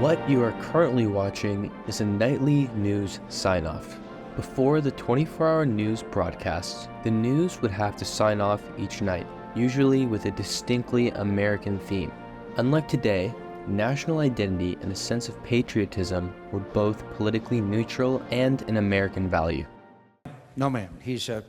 What you are currently watching is a nightly news sign-off. Before the 24-hour news broadcasts, the news would have to sign off each night, usually with a distinctly American theme. Unlike today, national identity and a sense of patriotism were both politically neutral and an American value. No, ma'am. He's a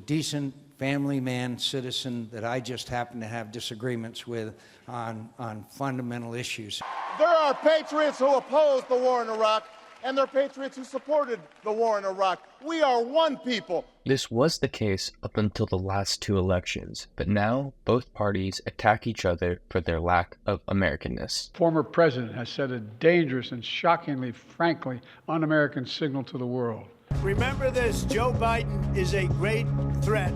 decent family man, citizen that I just happen to have disagreements with on fundamental issues. There are patriots who opposed the war in Iraq, and there are patriots who supported the war in Iraq. We are one people. This was the case up until the last two elections, but now both parties attack each other for their lack of Americanness. Former president has sent a dangerous and shockingly, frankly, un-American signal to the world. Remember this, Joe Biden is a great threat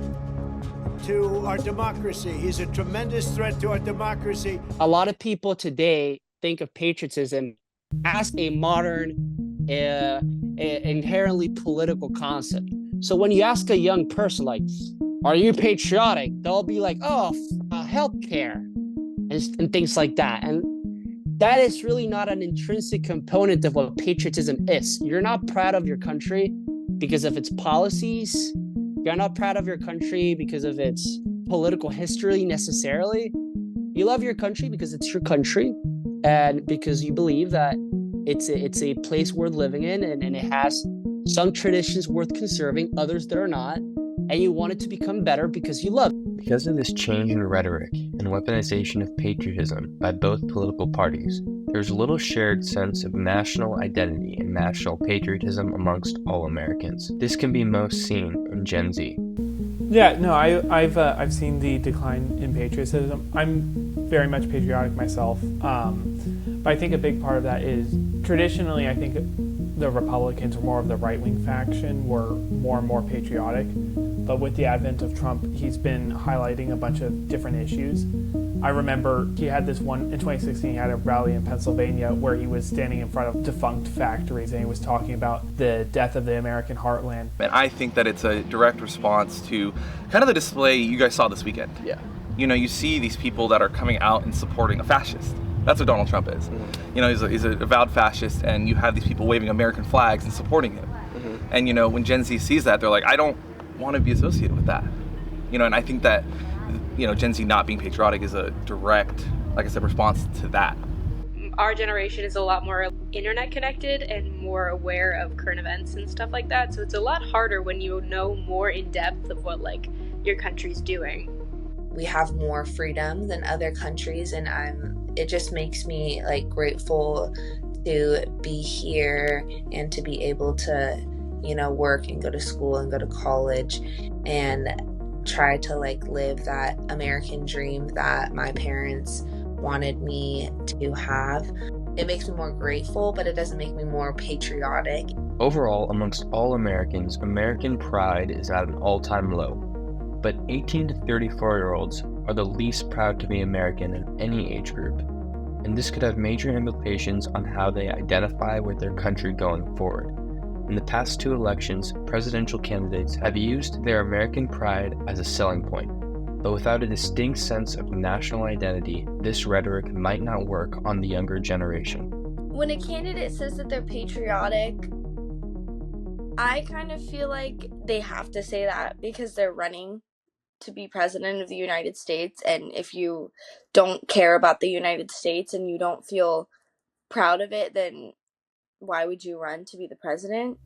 to our democracy. He's a tremendous threat to our democracy. A lot of people today think of patriotism as a modern, inherently political concept. So when you ask a young person, like, are you patriotic? They'll be like, oh, healthcare and things like that. And that is really not an intrinsic component of what patriotism is. You're not proud of your country because of its policies. You're not proud of your country because of its political history necessarily. You love your country because it's your country and because you believe that it's a place worth living in and it has some traditions worth conserving, others that are not, and you want it to become better because you love it. Because of this change in rhetoric and weaponization of patriotism by both political parties, there's little shared sense of national identity and national patriotism amongst all Americans. This can be most seen in Gen Z. Yeah, no, I've seen the decline in patriotism. I'm very much patriotic myself, but I think a big part of that is traditionally I think the Republicans were more of the right-wing faction, were more and more patriotic. But with the advent of Trump, he's been highlighting a bunch of different issues. I remember he had this one, in 2016, he had a rally in Pennsylvania where he was standing in front of defunct factories and he was talking about the death of the American heartland. And I think that it's a direct response to kind of the display you guys saw this weekend. Yeah. You know, you see these people that are coming out and supporting a fascist. That's what Donald Trump is. Mm-hmm. You know, he's a avowed fascist, and you have these people waving American flags and supporting him. Mm-hmm. And, you know, when Gen Z sees that, they're like, I don't want to be associated with that. You know, and I think that, you know, Gen Z not being patriotic is a direct, like I said, response to that. Our generation is a lot more internet connected and more aware of current events and stuff like that. So it's a lot harder when you know more in depth of what like your country's doing. We have more freedom than other countries, and it just makes me like grateful to be here and to be able to, you know, work and go to school and go to college and try to like live that American dream that my parents wanted me to have. It makes me more grateful, but it doesn't make me more patriotic. Overall, amongst all Americans, American pride is at an all-time low. But 18 to 34-year-olds are the least proud to be American in any age group. And this could have major implications on how they identify with their country going forward. In the past two elections, presidential candidates have used their American pride as a selling point. But without a distinct sense of national identity, this rhetoric might not work on the younger generation. When a candidate says that they're patriotic, I kind of feel like they have to say that because they're running to be president of the United States. And if you don't care about the United States and you don't feel proud of it, then why would you run to be the president?